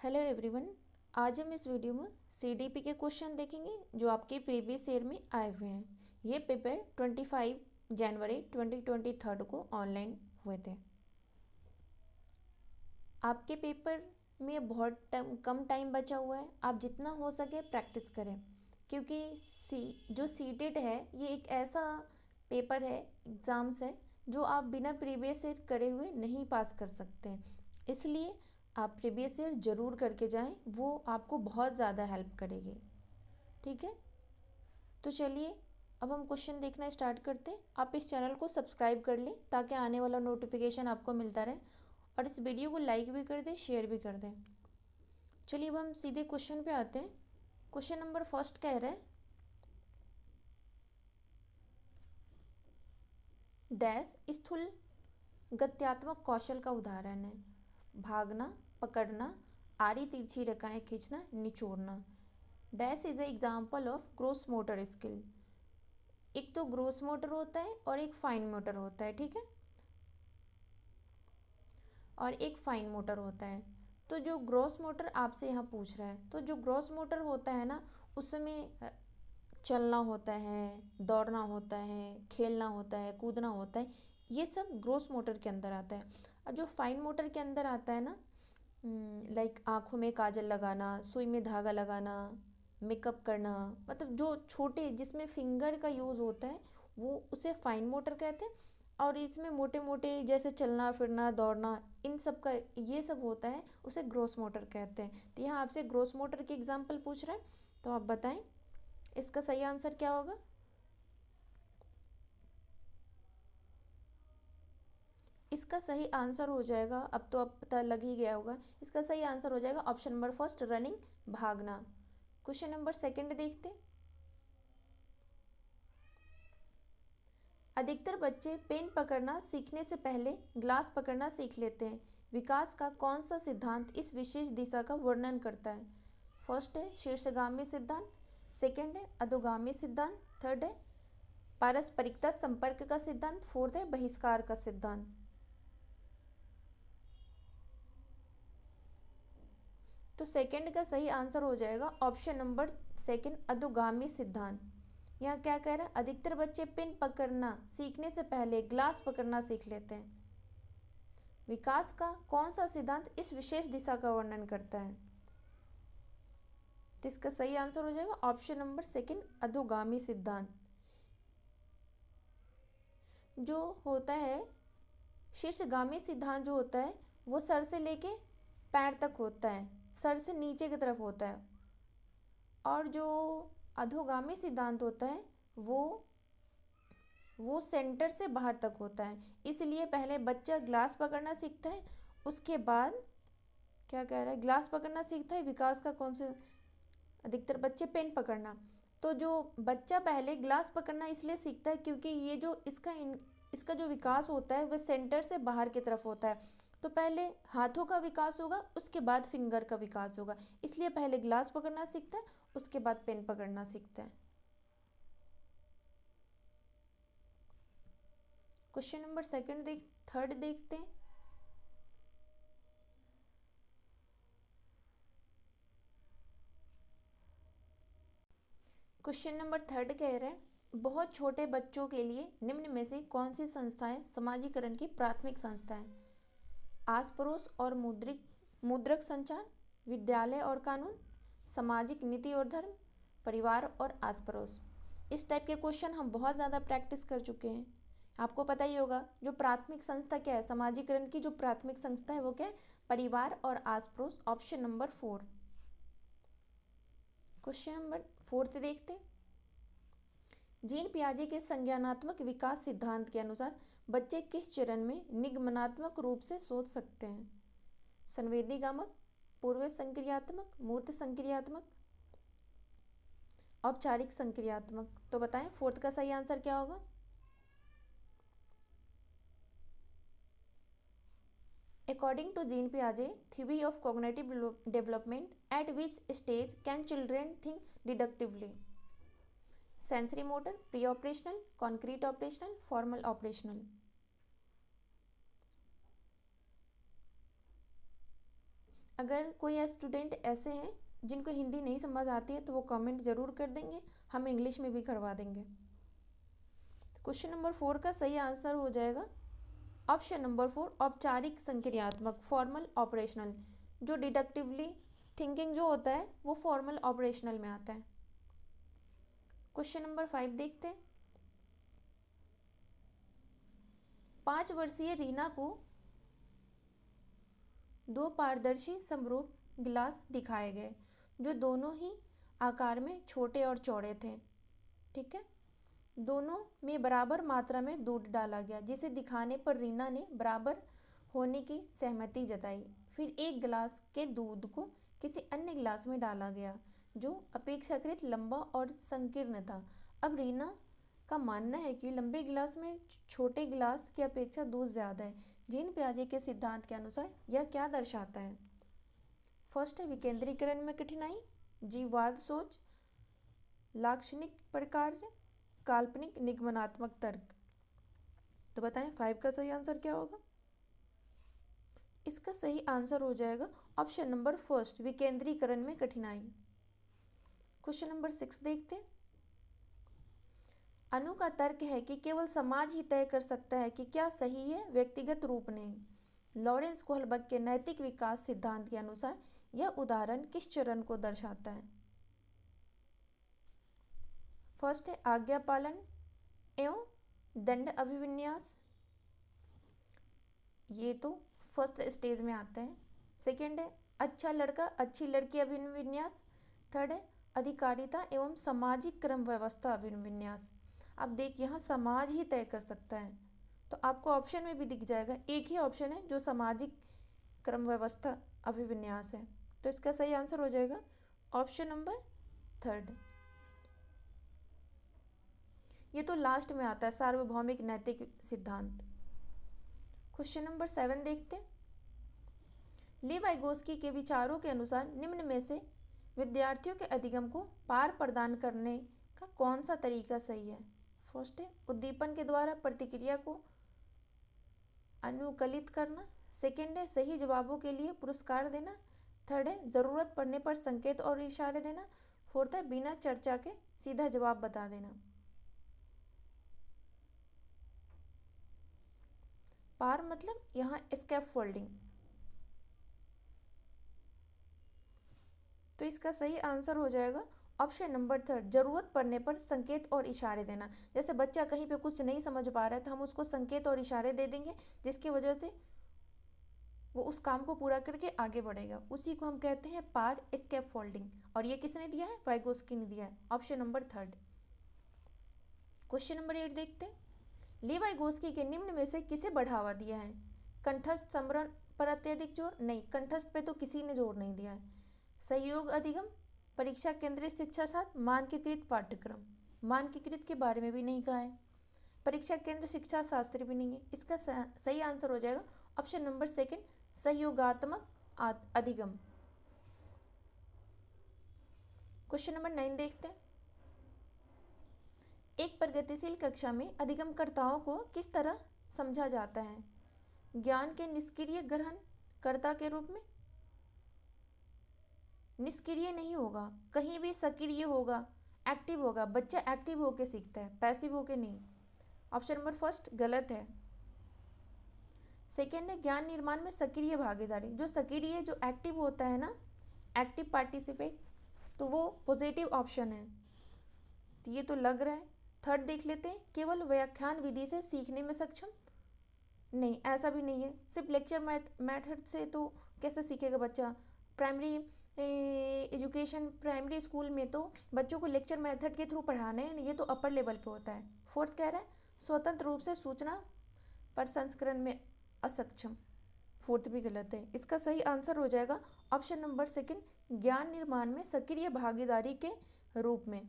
Hello everyone. आज हम इस वीडियो में सीडीपी के क्वेश्चन देखेंगे जो आपके प्रीवियस ईयर में आए हुए हैं। ये पेपर 25 जनवरी 2023 को ऑनलाइन हुए थे। आपके पेपर में बहुत कम टाइम बचा हुआ है। आप जितना हो सके प्रैक्टिस करें, क्योंकि जो सीटेट है ये एक ऐसा पेपर है, एग्ज़ाम्स है जो आप बिना प्रीवियस ईयर करे हुए नहीं पास कर सकते हैं। इसलिए आप प्रीवियस ईयर ज़रूर करके जाएं, वो आपको बहुत ज़्यादा हेल्प करेगी। ठीक है, तो चलिए अब हम क्वेश्चन देखना स्टार्ट करते हैं। आप इस चैनल को सब्सक्राइब कर लें ताकि आने वाला नोटिफिकेशन आपको मिलता रहे, और इस वीडियो को लाइक भी कर दें, शेयर भी कर दें। चलिए अब हम सीधे क्वेश्चन पे आते हैं। क्वेश्चन नंबर फर्स्ट कह रहा है, डैश स्थूल गत्यात्मक कौशल का उदाहरण है। भागना, पकड़ना, आड़ी तिरछी रेखाएं खींचना, निचोड़ना। Dash is a example of gross motor skill. एक तो ग्रोस मोटर होता है और एक फाइन मोटर होता है, ठीक है, और एक फाइन मोटर होता है। तो जो ग्रोस मोटर आपसे यहाँ पूछ रहा है, तो जो ग्रोस मोटर होता है ना, उसमें चलना होता है, दौड़ना होता है, खेलना होता है, कूदना होता है, ये सब ग्रोस मोटर के अंदर आता है। और जो फाइन मोटर के अंदर आता है ना, लाइक आँखों में काजल लगाना, सुई में धागा लगाना, मेकअप करना, मतलब जो छोटे जिसमें फिंगर का यूज़ होता है वो उसे फाइन मोटर कहते हैं। और इसमें मोटे मोटे जैसे चलना फिरना दौड़ना, इन सब का ये सब होता है, उसे ग्रोस मोटर कहते हैं। तो यहाँ आपसे ग्रोस मोटर की एग्जांपल पूछ रहा है, तो आप बताएं इसका सही आंसर क्या होगा। इसका सही आंसर हो जाएगा, अब तो अब पता लग ही गया होगा, इसका सही आंसर हो जाएगा ऑप्शन नंबर फर्स्ट, रनिंग, भागना। क्वेश्चन नंबर सेकंड देखते हैं। अधिकतर बच्चे पेन पकड़ना सीखने से पहले ग्लास पकड़ना सीख लेते हैं। विकास का कौन सा सिद्धांत इस विशेष दिशा का वर्णन करता है। फर्स्ट है शीर्षगामी सिद्धांत, सेकंड है अधोगामी सिद्धांत, थर्ड है पारस्परिकता संपर्क का सिद्धांत, फोर्थ है बहिष्कार का सिद्धांत। तो सेकंड का सही आंसर हो जाएगा ऑप्शन नंबर सेकंड, अधोगामी सिद्धांत। यहाँ क्या कह रहा है, अधिकतर बच्चे पेन पकड़ना सीखने से पहले ग्लास पकड़ना सीख लेते हैं। विकास का कौन सा सिद्धांत इस विशेष दिशा का वर्णन करता है। तो इसका सही आंसर हो जाएगा ऑप्शन नंबर सेकंड, अधोगामी सिद्धांत। जो होता है शीर्षगामी सिद्धांत जो होता है वो सर से लेके पैर तक होता है, सर से नीचे की तरफ होता है। और जो अधोगामी सिद्धांत होता है वो सेंटर से बाहर तक होता है। इसलिए पहले बच्चा ग्लास पकड़ना सीखता है, उसके बाद क्या कह रहा है, ग्लास पकड़ना सीखता है। विकास का कौन सा, अधिकतर बच्चे पेन पकड़ना। तो जो बच्चा पहले ग्लास पकड़ना इसलिए सीखता है क्योंकि ये जो इसका जो विकास होता है वह सेंटर से बाहर की तरफ होता है। तो पहले हाथों का विकास होगा, उसके बाद फिंगर का विकास होगा, इसलिए पहले ग्लास पकड़ना सीखता है, उसके बाद पेन पकड़ना सीखता है। क्वेश्चन नंबर थर्ड देखते हैं। क्वेश्चन नंबर थर्ड कह रहे हैं, बहुत छोटे बच्चों के लिए निम्न में से कौन सी संस्थाएं समाजीकरण की प्राथमिक संस्थाएं। आस पड़ोस और मुद्रक संचार, विद्यालय और कानून, सामाजिक नीति और धर्म, परिवार और आस पड़ोस। इस टाइप के क्वेश्चन हम बहुत ज़्यादा प्रैक्टिस कर चुके हैं। आपको पता ही होगा जो प्राथमिक संस्था क्या है, समाजीकरण की जो प्राथमिक संस्था है वो क्या है, परिवार और आस पड़ोस, option number 4। Question number fourth देखते हैं। जीन पियाजे के संज्ञानात्मक विकास सिद्धांत के अनुसार बच्चे किस चरण में निगमनात्मक रूप से सोच सकते हैं। संवेदीगामक, पूर्व संक्रियात्मक, मूर्त संक्रियात्मक, औपचारिक संक्रियात्मक। तो बताएं फोर्थ का सही आंसर क्या होगा। अकॉर्डिंग टू जीन पियाजे theory of cognitive development, at which stage can children think deductively. Sensory motor, pre operational, concrete operational, formal operational. अगर कोई स्टूडेंट ऐसे हैं जिनको हिंदी नहीं समझ आती है तो वो कमेंट ज़रूर कर देंगे, हम इंग्लिश में भी करवा देंगे। क्वेश्चन नंबर 4 का सही आंसर हो जाएगा ऑप्शन नंबर 4, औपचारिक संक्रियात्मक, फॉर्मल ऑपरेशनल। जो डिडक्टिवली थिंकिंग जो होता है वो फॉर्मल ऑपरेशनल में आता है। क्वेश्चन नंबर 5 देखते हैं। 5 वर्षीय रीना को 2 पारदर्शी समरूप गिलास दिखाए गए जो दोनों ही आकार में छोटे और चौड़े थे। ठीक है, दोनों में बराबर मात्रा में दूध डाला गया, जिसे दिखाने पर रीना ने बराबर होने की सहमति जताई। फिर एक गिलास के दूध को किसी अन्य गिलास में डाला गया जो अपेक्षाकृत लंबा और संकीर्ण था। अब रीना का मानना है कि लंबे गिलास में छोटे गिलास की अपेक्षा दूध ज़्यादा है। जीन पियाजे के सिद्धांत के अनुसार यह क्या दर्शाता है? फर्स्ट है विकेंद्रीकरण में कठिनाई, जीववाद सोच, लाक्षणिक प्रकार, काल्पनिक निगमनात्मक तर्क। तो बताएं 5 का सही आंसर क्या होगा? इसका सही आंसर हो जाएगा ऑप्शन नंबर फर्स्ट, विकेंद्रीकरण में कठिनाई। क्वेश्चन नंबर 6 देखते हैं। अनु का तर्क है कि केवल समाज ही तय कर सकता है कि क्या सही है, व्यक्तिगत रूप नहीं। लॉरेंस कोहलबर्ग के नैतिक विकास सिद्धांत के अनुसार यह उदाहरण किस चरण को दर्शाता है? फर्स्ट है आज्ञा पालन एवं दंड अभिविन्यास, ये तो फर्स्ट स्टेज में आता है। सेकेंड है अच्छा लड़का अच्छी लड़की अभिविन्यास। थर्ड है अधिकारिता एवं सामाजिक क्रम व्यवस्था अभिविन्यास। अब देख यहाँ समाज ही तय कर सकता है, तो आपको ऑप्शन में भी दिख जाएगा, एक ही ऑप्शन है जो सामाजिक क्रम व्यवस्था अभिविन्यास है। तो इसका सही आंसर हो जाएगा ऑप्शन नंबर थर्ड। ये तो लास्ट में आता है, सार्वभौमिक नैतिक सिद्धांत। क्वेश्चन नंबर 7 देखते हैं। ली वाइगोस्की के विचारों के अनुसार निम्न में से विद्यार्थियों के अधिगम को पार प्रदान करने का कौन सा तरीका सही है? फर्स्ट है उद्दीपन के द्वारा प्रतिक्रिया को अनुकूलित करना। सेकेंड है सही जवाबों के लिए पुरस्कार देना। थर्ड है ज़रूरत पड़ने पर संकेत और इशारे देना। फोर्थ है बिना चर्चा के सीधा जवाब बता देना। पार मतलब यहाँ स्कैफोल्डिंग। तो इसका सही आंसर हो जाएगा ऑप्शन नंबर थर्ड, जरूरत पड़ने पर संकेत और इशारे देना। जैसे बच्चा कहीं पे कुछ नहीं समझ पा रहा है तो हम उसको संकेत और इशारे दे देंगे, जिसकी वजह से वो उस काम को पूरा करके आगे बढ़ेगा। उसी को हम कहते हैं पार स्कैफोल्डिंग। और ये किसने दिया है? वाइगोस्की ने दिया है, option number third. Question number 8 देखते हैं। ली वाइगोस्की के निम्न में से किसे बढ़ावा दिया है? कंठस्थ समरण पर अत्यधिक जोर? नहीं, कंठस्थ पे तो किसी ने जोर नहीं दिया है। सहयोग अधिगम, परीक्षा केंद्रित शिक्षा शास्त्र, मानकीकृत पाठ्यक्रम। मानकीकृत के बारे में भी नहीं कहा है, परीक्षा केंद्र शिक्षा शास्त्र भी नहीं है। इसका सही आंसर हो जाएगा ऑप्शन नंबर सेकंड, सहयोगात्मक अधिगम। क्वेश्चन नंबर 9 देखते हैं। एक प्रगतिशील कक्षा में अधिगमकर्ताओं को किस तरह समझा जाता है? ज्ञान के निष्क्रिय ग्रहणकर्ता के रूप में? निष्क्रिय नहीं होगा, कहीं भी सक्रिय होगा, एक्टिव होगा। बच्चा एक्टिव होके सीखता है, पैसिव होके नहीं। ऑप्शन नंबर फर्स्ट गलत है। सेकेंड है ज्ञान निर्माण में सक्रिय भागीदारी। जो सक्रिय जो एक्टिव होता है ना, एक्टिव पार्टिसिपेट, तो वो पॉजिटिव ऑप्शन है, तो ये तो लग रहा है। थर्ड देख लेते हैं, केवल व्याख्यान विधि से सीखने में सक्षम? नहीं, ऐसा भी नहीं है। सिर्फ लेक्चर मेथड से तो कैसे सीखेगा बच्चा? प्राइमरी एजुकेशन, प्राइमरी स्कूल में तो बच्चों को लेक्चर मेथड के थ्रू पढ़ाना है, ये तो अपर लेवल पे होता है। फोर्थ कह रहा है स्वतंत्र रूप से सूचना प्रसंस्करण में असक्षम। फोर्थ भी गलत है। इसका सही आंसर हो जाएगा ऑप्शन नंबर सेकंड, ज्ञान निर्माण में सक्रिय भागीदारी के रूप में।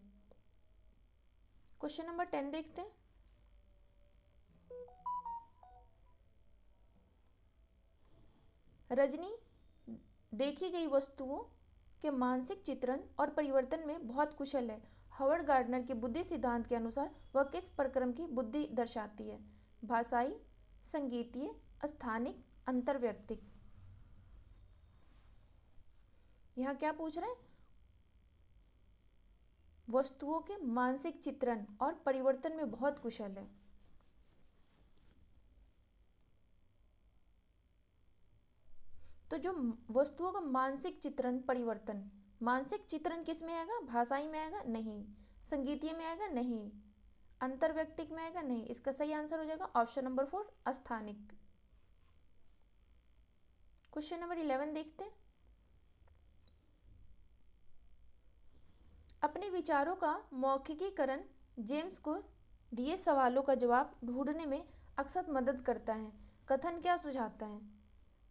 क्वेश्चन नंबर 10 देखते हैं। रजनी देखी गई वस्तुओं के मानसिक चित्रण और परिवर्तन में बहुत कुशल है। हावर्ड गार्डनर के बुद्धि सिद्धांत के अनुसार वह किस प्रक्रम की बुद्धि दर्शाती है? भाषाई, संगीतीय, स्थानिक, अंतर्वैयक्तिक। यहाँ क्या पूछ रहे हैं? वस्तुओं के मानसिक चित्रण और परिवर्तन में बहुत कुशल है। तो जो वस्तुओं का मानसिक चित्रण परिवर्तन, मानसिक चित्रण किस में आएगा? भाषाई में आएगा? नहीं। संगीतीय में आएगा? नहीं। अंतर्व्यक्तिक में आएगा? नहीं। इसका सही आंसर हो जाएगा ऑप्शन नंबर 4 अस्थानिक। क्वेश्चन नंबर 11 देखते हैं। अपने विचारों का मौखिकीकरण जेम्स को दिए सवालों का जवाब ढूंढने में अक्सर मदद करता है। कथन क्या सुझाता है?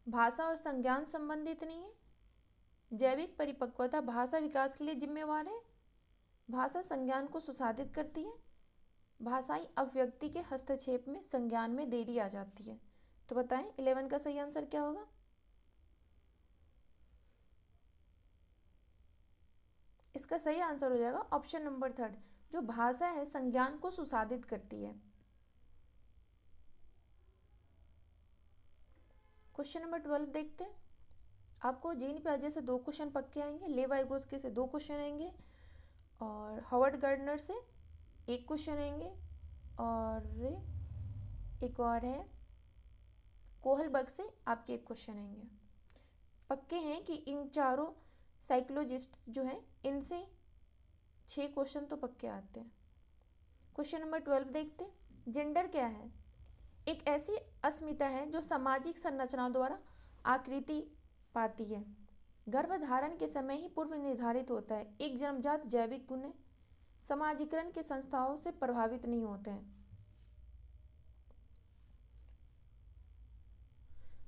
भाषा और संज्ञान संबंधित नहीं है। जैविक परिपक्वता भाषा विकास के लिए जिम्मेवार है। भाषा संज्ञान को सुसाधित करती है। भाषाई अभिव्यक्ति के हस्तक्षेप में संज्ञान में देरी आ जाती है। तो बताएं 11 का सही आंसर क्या होगा? इसका सही आंसर हो जाएगा ऑप्शन नंबर 3, जो भाषा है संज्ञान को सुसाधित करती है। क्वेश्चन नंबर 12 देखते हैं। आपको जीन पियाजे से 2 क्वेश्चन पक्के आएंगे, ले वाइगोस्की से 2 क्वेश्चन आएंगे और हावर्ड गार्डनर से 1 क्वेश्चन आएंगे और एक और है कोहलबर्ग से आपके 1 क्वेश्चन आएंगे। पक्के हैं कि इन चारों साइकोलॉजिस्ट जो हैं इनसे 6 क्वेश्चन तो पक्के आते हैं। क्वेश्चन नंबर 12 देखते हैं। जेंडर क्या है? एक ऐसी अस्मिता है जो सामाजिक संरचनाओं द्वारा आकृति पाती है। गर्भधारण के समय ही पूर्व निर्धारित होता है। एक जन्मजात जैविक गुण है। समाजीकरण के संस्थाओं से प्रभावित नहीं होते हैं।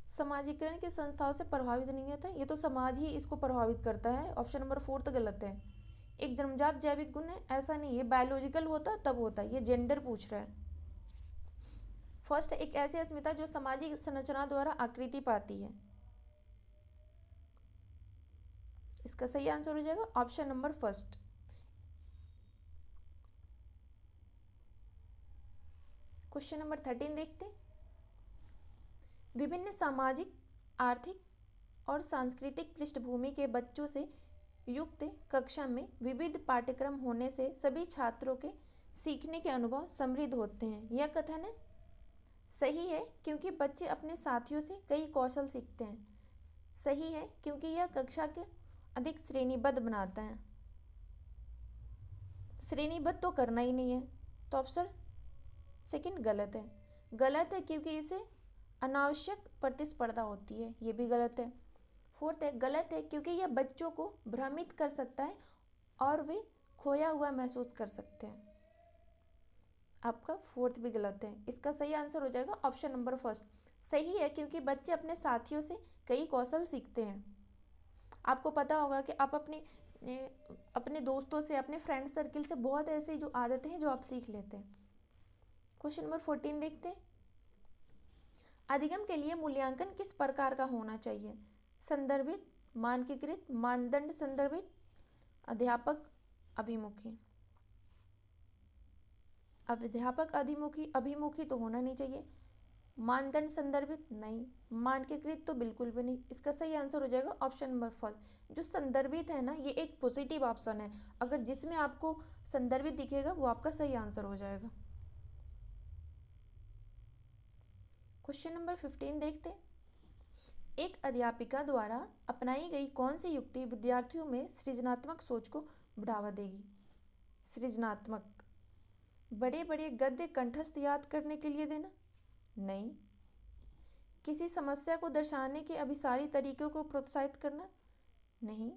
समाजीकरण के संस्थाओं से प्रभावित नहीं होता है, ये तो समाज ही इसको प्रभावित करता है। ऑप्शन नंबर 4 तो गलत है। एक जन्मजात जैविक गुण है ऐसा नहीं है, बायोलॉजिकल होता तब होता है। ये जेंडर पूछ रहा है। फर्स्ट, एक ऐसी अस्मिता जो सामाजिक संरचना द्वारा आकृति पाती है। इसका सही आंसर हो जाएगा ऑप्शन नंबर 1। क्वेश्चन नंबर 13 देखते हैं। विभिन्न सामाजिक, आर्थिक और सांस्कृतिक पृष्ठभूमि के बच्चों से युक्त कक्षा में विविध पाठ्यक्रम होने से सभी छात्रों के सीखने के अनुभव समृद्ध होते हैं। यह कथन है सही है क्योंकि बच्चे अपने साथियों से कई कौशल सीखते हैं। सही है क्योंकि यह कक्षा के अधिक श्रेणीबद्ध बनाता है। श्रेणीबद्ध तो करना ही नहीं है, तो ऑप्शन सेकंड गलत है। गलत है क्योंकि इसे अनावश्यक प्रतिस्पर्धा होती है, ये भी गलत है। फोर्थ है, गलत है क्योंकि यह बच्चों को भ्रमित कर सकता है और वे खोया हुआ महसूस कर सकते हैं। आपका फोर्थ भी गलत है। इसका सही आंसर हो जाएगा ऑप्शन नंबर 1। सही है क्योंकि बच्चे अपने साथियों से कई कौशल सीखते हैं। आपको पता होगा कि आप अपने दोस्तों से, अपने फ्रेंड सर्किल से बहुत ऐसी जो आदतें हैं जो आप सीख लेते हैं। क्वेश्चन नंबर 14 देखते हैं। अधिगम के लिए मूल्यांकन किस प्रकार का होना चाहिए? संदर्भित, मानकीकृत, मानदंड संदर्भित, अध्यापक अभिमुखी। अध्यापक अभिमुखी तो होना नहीं चाहिए। मानदंड संदर्भित नहीं। मानकीकृत तो बिल्कुल भी नहीं। इसका सही आंसर हो जाएगा ऑप्शन नंबर 4। जो संदर्भित है ना, ये एक पॉजिटिव ऑप्शन है। अगर जिसमें आपको संदर्भित दिखेगा वो आपका सही आंसर हो जाएगा। क्वेश्चन नंबर 15 देखते हैं। एक अध्यापिका द्वारा अपनाई गई कौन सी युक्ति विद्यार्थियों में सृजनात्मक सोच को बढ़ावा देगी? सृजनात्मक, बड़े बड़े गद्य कंठस्थ याद करने के लिए देना? नहीं। किसी समस्या को दर्शाने के अभिसारी तरीकों को प्रोत्साहित करना? नहीं।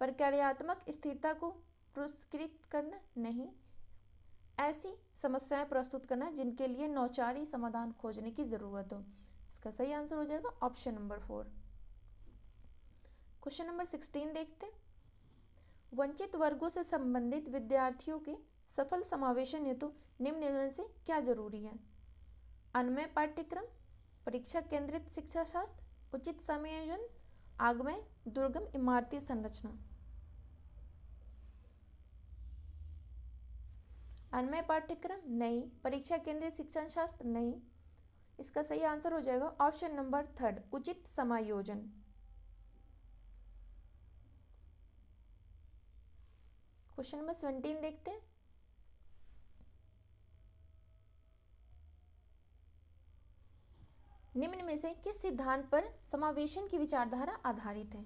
प्रक्रियात्मक स्थिरता को पुरस्कृत करना? नहीं। ऐसी समस्याएं प्रस्तुत करना जिनके लिए नौचारी समाधान खोजने की जरूरत हो। इसका सही आंसर हो जाएगा ऑप्शन नंबर 4। क्वेश्चन नंबर 16 देखते हैं। वंचित वर्गों से संबंधित विद्यार्थियों के सफल समावेशन हेतु निम्न में से क्या जरूरी है? अन्वय पाठ्यक्रम, परीक्षा केंद्रित शिक्षा शास्त्र, उचित समायोजन, आगमय, दुर्गम इमारती संरचना। अन्वय पाठ्यक्रम नहीं। परीक्षा केंद्रित शिक्षण शास्त्र नहीं। इसका सही आंसर हो जाएगा ऑप्शन नंबर 3 उचित समायोजन। क्वेश्चन नंबर 17 देखते हैं। निम्न में से किस सिद्धांत पर समावेशन की विचारधारा आधारित है?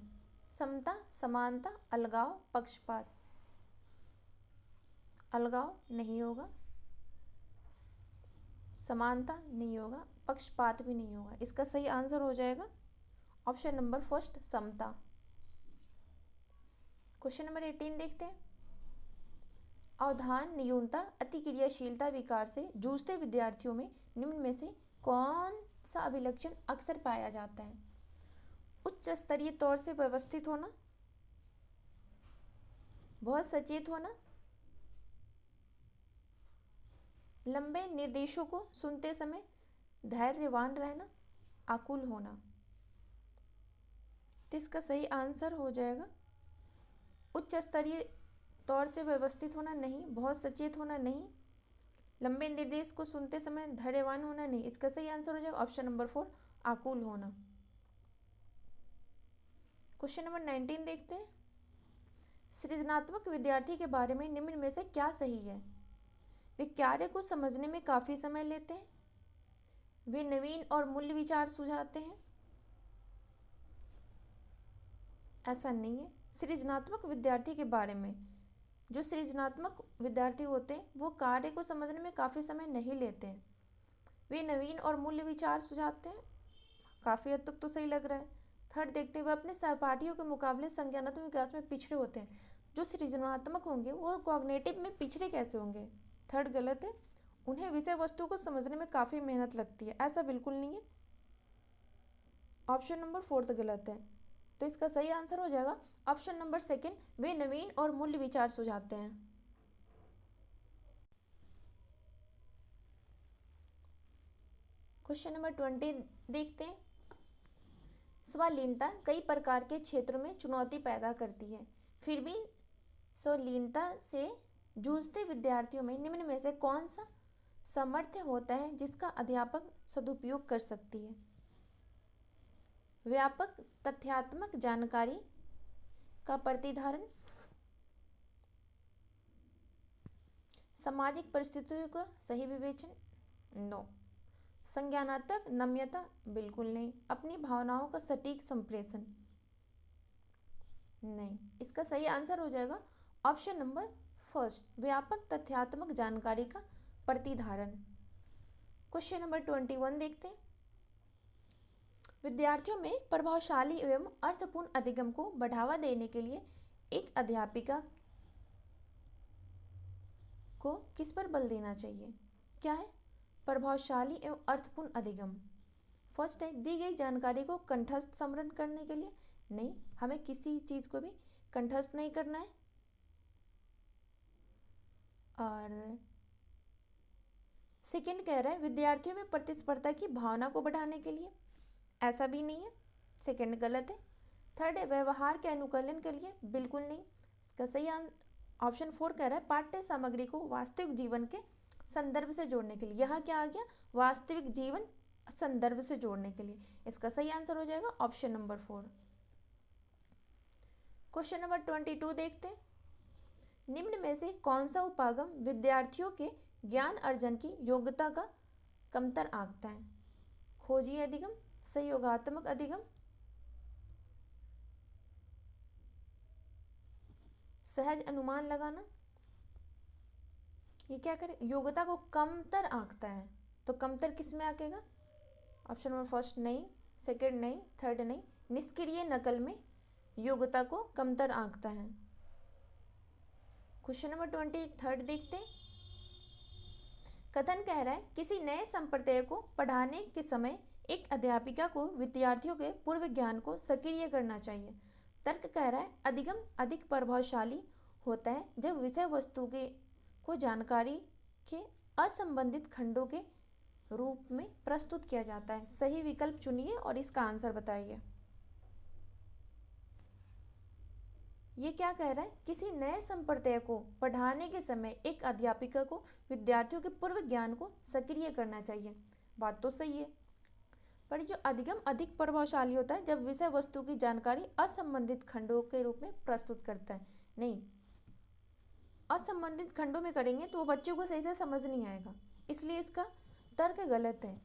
समता, समानता, अलगाव, पक्षपात। अलगाव नहीं होगा, समानता नहीं होगा, पक्षपात भी नहीं होगा। इसका सही आंसर हो जाएगा ऑप्शन नंबर फर्स्ट, समता। क्वेश्चन नंबर 18 देखते हैं। अवधान, न्यूनता, अतिक्रियाशीलता विकार से जूझते विद्यार्थियों में निम्न में से कौन सा अभिलक्षण अक्सर पाया जाता है? उच्च स्तरीय तौर से व्यवस्थित होना, बहुत सचेत होना, लंबे निर्देशों को सुनते समय धैर्यवान रहना, आकुल होना। तो इसका सही आंसर हो जाएगा उच्च स्तरीय तौर से व्यवस्थित होना नहीं, बहुत सचेत होना नहीं, लंबे निर्देश को सुनते समय धैर्यवान होना नहीं। इसका सही आंसर हो जाएगा ऑप्शन नंबर 4, आकुल होना। क्वेश्चन नंबर 19 देखते हैं। सृजनात्मक विद्यार्थी के बारे में निम्न में से क्या सही है? वे कार्य को समझने में काफ़ी समय लेते हैं, वे नवीन और मूल्य विचार सुझाते हैं। ऐसा नहीं है। सृजनात्मक विद्यार्थी के बारे में, जो सृजनात्मक विद्यार्थी होते हैं वो कार्य को समझने में काफ़ी समय नहीं लेते हैं, वे नवीन और मूल्य विचार सुझाते हैं। काफ़ी हद तक तो सही लग रहा है। थर्ड देखते हुए अपने सहपाठियों के मुकाबले संज्ञानात्मक विकास में पिछड़े होते हैं। जो सृजनात्मक होंगे वो कॉग्निटिव में पिछड़े कैसे होंगे? थर्ड गलत है। उन्हें विषय वस्तु को समझने में काफ़ी मेहनत लगती है, ऐसा बिल्कुल नहीं है। ऑप्शन नंबर 4 गलत है। तो इसका सही आंसर हो जाएगा ऑप्शन नंबर 2, वे नवीन और मूल्य विचार सुझाते हैं। क्वेश्चन नंबर 20 देखते हैं। स्वलीनता कई प्रकार के क्षेत्रों में चुनौती पैदा करती है, फिर भी स्वलीनता से जूझते विद्यार्थियों में निम्न में से कौन सा सामर्थ्य होता है जिसका अध्यापक सदुपयोग कर सकती है? व्यापक तथ्यात्मक जानकारी का प्रतिधारण, सामाजिक परिस्थितियों का सही विवेचन, नो। संज्ञानात्मक नम्यता, बिल्कुल नहीं। अपनी भावनाओं का सटीक संप्रेषण, नहीं। इसका सही आंसर हो जाएगा ऑप्शन नंबर फर्स्ट, व्यापक तथ्यात्मक जानकारी का प्रतिधारण। क्वेश्चन नंबर 21 देखते हैं। विद्यार्थियों में प्रभावशाली एवं अर्थपूर्ण अधिगम को बढ़ावा देने के लिए एक अध्यापिका को किस पर बल देना चाहिए? क्या है प्रभावशाली एवं अर्थपूर्ण अधिगम? फर्स्ट है दी गई जानकारी को कंठस्थ स्मरण करने के लिए, नहीं, हमें किसी चीज़ को भी कंठस्थ नहीं करना है। और सेकंड कह रहा है विद्यार्थियों में प्रतिस्पर्धा की भावना को बढ़ाने के लिए, ऐसा भी नहीं है, सेकंड गलत है। थर्ड है व्यवहार के अनुकूलन के लिए, बिल्कुल नहीं। इसका सही ऑप्शन 4 कह रहा है पाठ्य सामग्री को वास्तविक जीवन के संदर्भ से जोड़ने के लिए। यहाँ क्या आ गया? वास्तविक जीवन संदर्भ से जोड़ने के लिए। इसका सही आंसर हो जाएगा ऑप्शन नंबर 4। क्वेश्चन नंबर 22 देखते हैं। निम्न में से कौन सा उपागम विद्यार्थियों के ज्ञान अर्जन की योग्यता का कमतर आंकता है? खोजी अधिगम, सहयोगात्मक अधिगम, सहज अनुमान लगाना। ये क्या करे? योग्यता को कमतर आंकता है, तो कमतर किस में आंकेगा? ऑप्शन नंबर फर्स्ट नहीं, सेकंड नहीं, थर्ड नहीं। निष्क्रिय नकल में योग्यता को कमतर आंकता है। क्वेश्चन नंबर 23 देखते हैं। कथन कह रहा है किसी नए संप्रदाय को पढ़ाने के समय एक अध्यापिका को विद्यार्थियों के पूर्व ज्ञान को सक्रिय करना चाहिए। तर्क कह रहा है अधिगम अधिक प्रभावशाली होता है जब विषय वस्तु के को जानकारी के असंबंधित खंडों के रूप में प्रस्तुत किया जाता है। सही विकल्प चुनिए और इसका आंसर बताइए। ये क्या कह रहा है? किसी नए संप्रदाय को पढ़ाने के समय एक अध्यापिका को विद्यार्थियों के पूर्व ज्ञान को सक्रिय करना चाहिए। बात तो सही है, पर जो अधिगम अधिक प्रभावशाली होता है जब विषय वस्तु की जानकारी असंबंधित खंडों के रूप में प्रस्तुत करता है, नहीं। असंबंधित खंडों में करेंगे तो वो बच्चों को सही से समझ नहीं आएगा, इसलिए इसका तर्क गलत है।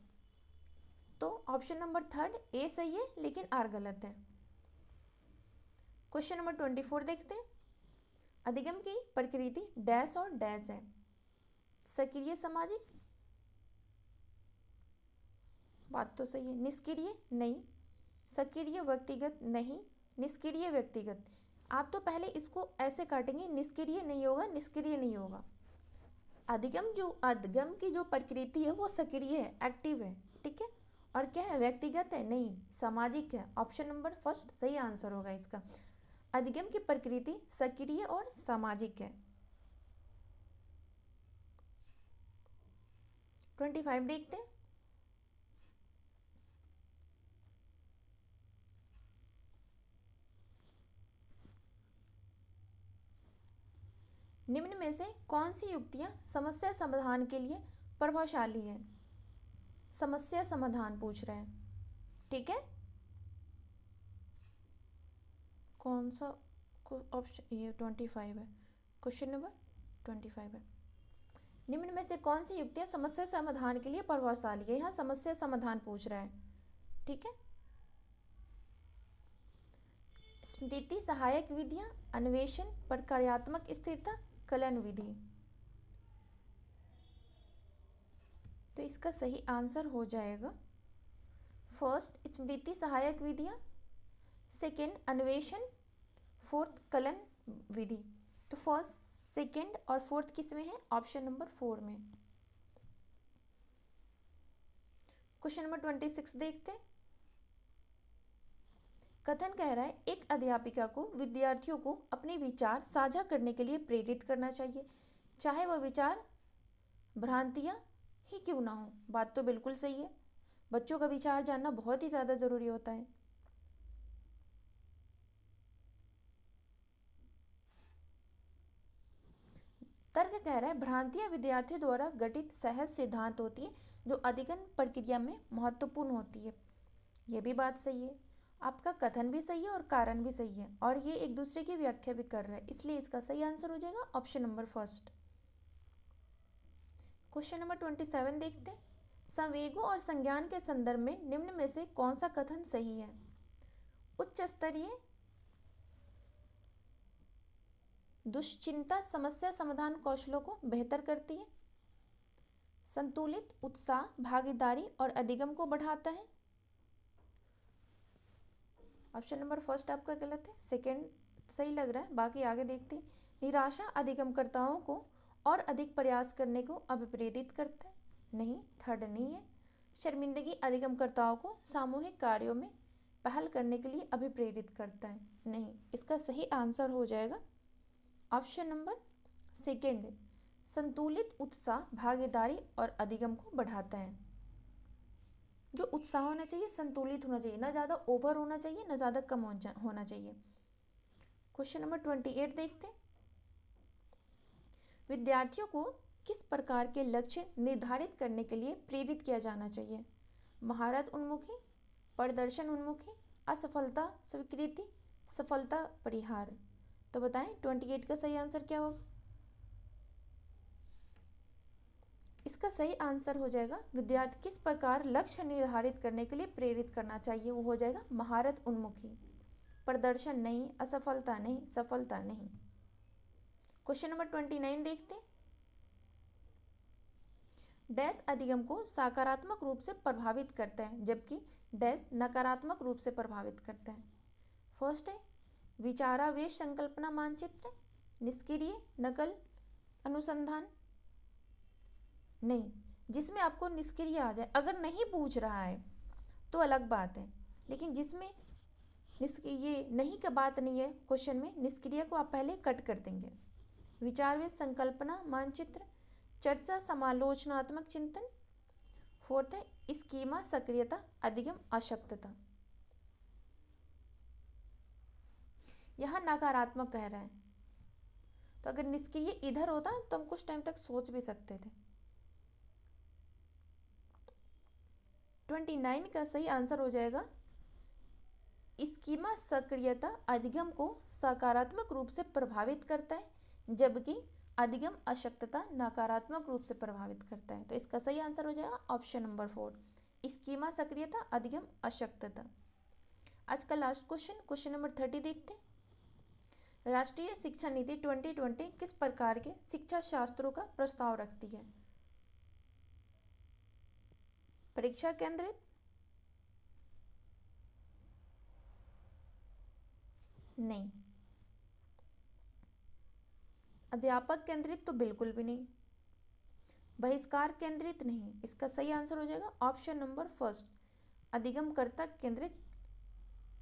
तो ऑप्शन नंबर थर्ड ए सही है लेकिन आर गलत है। क्वेश्चन नंबर 24 देखते हैं। अधिगम की प्रकृति डैश और डैश है। सक्रिय सामाजिक, बात तो सही है। निष्क्रिय नहीं, सक्रिय व्यक्तिगत नहीं, निष्क्रिय व्यक्तिगत। आप तो पहले इसको ऐसे काटेंगे, निष्क्रिय नहीं होगा, निष्क्रिय नहीं होगा। अधिगम की जो प्रकृति है वो सक्रिय है, एक्टिव है, ठीक है। और क्या है, व्यक्तिगत है नहीं, सामाजिक है। ऑप्शन नंबर फर्स्ट सही आंसर होगा इसका। अधिगम की प्रकृति सक्रिय और सामाजिक है। 25 देखते हैं। निम्न में से कौन सी युक्तियां समस्या समाधान के लिए प्रभावशाली है। समस्या समाधान पूछ रहे हैं, ठीक है। कौन सा ऑप्शन, ये 25 है, क्वेश्चन नंबर 25 है। निम्न में से कौन सी युक्तियां समस्या समाधान के लिए प्रभावशाली है। यहाँ समस्या समाधान पूछ रहा है, ठीक है। स्मृति सहायक विधियां, अन्वेषण, प्रक्रियात्मक स्थिरता, कलन विधि। तो इसका सही आंसर हो जाएगा फर्स्ट स्मृति सहायक विधियां, सेकेंड अन्वेषण, फोर्थ कलन विधि। तो फर्स्ट, सेकेंड और फोर्थ किस में है, ऑप्शन नंबर 4 में। क्वेश्चन नंबर 26 देखते हैं। कथन कह रहा है एक अध्यापिका को विद्यार्थियों को अपने विचार साझा करने के लिए प्रेरित करना चाहिए, चाहे वह विचार भ्रांतियां ही क्यों ना हो। बात तो बिल्कुल सही है, बच्चों का विचार जानना बहुत ही ज़्यादा ज़रूरी होता है। तर्क कह रहा है भ्रांतियां विद्यार्थियों द्वारा गठित सहज सिद्धांत होती है जो अधिगम प्रक्रिया में महत्वपूर्ण होती है। ये भी बात सही है, आपका कथन भी सही है और कारण भी सही है, और ये एक दूसरे की व्याख्या भी कर रहा है, इसलिए इसका सही आंसर हो जाएगा option number first. Question number 27 देखते हैं। संवेगों और संज्ञान के संदर्भ में निम्न में से कौन सा कथन सही है। उच्च स्तरीय दुश्चिंता समस्या समाधान कौशलों को बेहतर करती है। संतुलित उत्साह भागीदारी और अधिगम को बढ़ाता है। ऑप्शन नंबर फर्स्ट आपका गलत है, सेकंड सही लग रहा है, बाकी आगे देखते हैं। निराशा अधिगमकर्ताओं को और अधिक प्रयास करने को अभिप्रेरित करता है, नहीं, थर्ड नहीं है। शर्मिंदगी अधिगमकर्ताओं को सामूहिक कार्यों में पहल करने के लिए अभिप्रेरित करता है, नहीं। इसका सही आंसर हो जाएगा ऑप्शन नंबर सेकंड, संतुलित उत्साह भागीदारी और अधिगम को बढ़ाता है। जो उत्साह होना चाहिए संतुलित होना चाहिए, ना ज़्यादा ओवर होना चाहिए ना ज़्यादा कम होना चाहिए। क्वेश्चन नंबर 28 देखते हैं। विद्यार्थियों को किस प्रकार के लक्ष्य निर्धारित करने के लिए प्रेरित किया जाना चाहिए। महारत उन्मुखी, प्रदर्शन उन्मुखी, असफलता स्वीकृति, सफलता परिहार। तो बताएं 28 का सही आंसर क्या होगा। इसका सही आंसर हो जाएगा विद्यार्थी किस प्रकार लक्ष्य निर्धारित करने के लिए प्रेरित करना चाहिए, वो हो जाएगा महारत उन्मुखी। प्रदर्शन नहीं, असफलता नहीं, सफलता नहीं। क्वेश्चन नंबर 29 देखते हैं। डैश अधिगम को सकारात्मक रूप से प्रभावित करता है जबकि डैश नकारात्मक रूप से प्रभावित करता है। फर्स्ट है विचारावेश संकल्पना मानचित्र, निष्क्रिय नकल अनुसंधान, नहीं, जिसमें आपको निष्क्रिय आ जाए। अगर नहीं पूछ रहा है तो अलग बात है, लेकिन जिसमें ये नहीं का बात नहीं है, क्वेश्चन में निष्क्रिय को आप पहले कट कर देंगे। विचारवेश संकल्पना मानचित्र, चर्चा समालोचनात्मक चिंतन। फोर्थ है स्कीमा सक्रियता अधिगम अशक्तता। यहाँ नकारात्मक कह रहा है, तो अगर निष्क्रिय इधर होता तो हम कुछ टाइम तक सोच भी सकते थे। 29 का सही आंसर हो जाएगा स्कीमा सक्रियता अधिगम को सकारात्मक रूप से प्रभावित करता है जबकि अधिगम अशक्तता नकारात्मक रूप से प्रभावित करता है। तो इसका सही आंसर हो जाएगा ऑप्शन नंबर 4, स्कीमा सक्रियता अधिगम अशक्तता। आज का लास्ट क्वेश्चन नंबर 30 देखते हैं। राष्ट्रीय शिक्षा नीति 2020 किस प्रकार के शिक्षा शास्त्रों का प्रस्ताव रखती है? परीक्षा केंद्रित, नहीं। अध्यापक केंद्रित, तो बिल्कुल भी नहीं। बहिष्कार केंद्रित, नहीं। इसका सही आंसर हो जाएगा ऑप्शन नंबर 1, अधिगमकर्ता केंद्रित,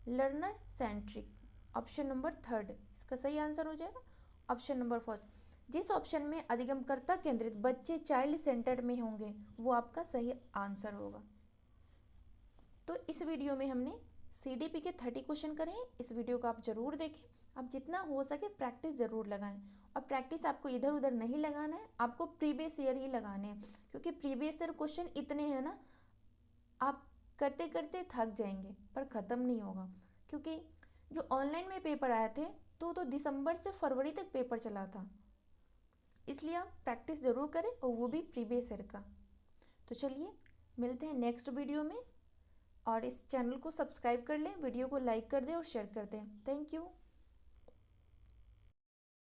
लर्नर सेंट्रिक। ऑप्शन नंबर 3 इसका सही आंसर हो जाएगा ऑप्शन नंबर 1। जिस ऑप्शन में अधिगमकर्ता केंद्रित बच्चे चाइल्ड सेंटर्ड में होंगे वो आपका सही आंसर होगा। तो इस वीडियो में हमने CDP के 30 क्वेश्चन करे हैं। इस वीडियो को आप जरूर देखें। आप जितना हो सके प्रैक्टिस ज़रूर लगाएं, और प्रैक्टिस आपको इधर उधर नहीं लगाना है, आपको प्रीवियस ईयर ही लगाने हैं, क्योंकि प्रीवियस ईयर क्वेश्चन इतने हैं ना, आप करते करते थक जाएंगे पर ख़त्म नहीं होगा। क्योंकि जो ऑनलाइन में पेपर आए थे तो दिसंबर से फरवरी तक पेपर चला था, इसलिए आप प्रैक्टिस ज़रूर करें, और वो भी प्रीवियस ईयर का। तो चलिए मिलते हैं नेक्स्ट वीडियो में, और इस चैनल को सब्सक्राइब कर लें, वीडियो को लाइक कर दें और शेयर कर दें। Thank you.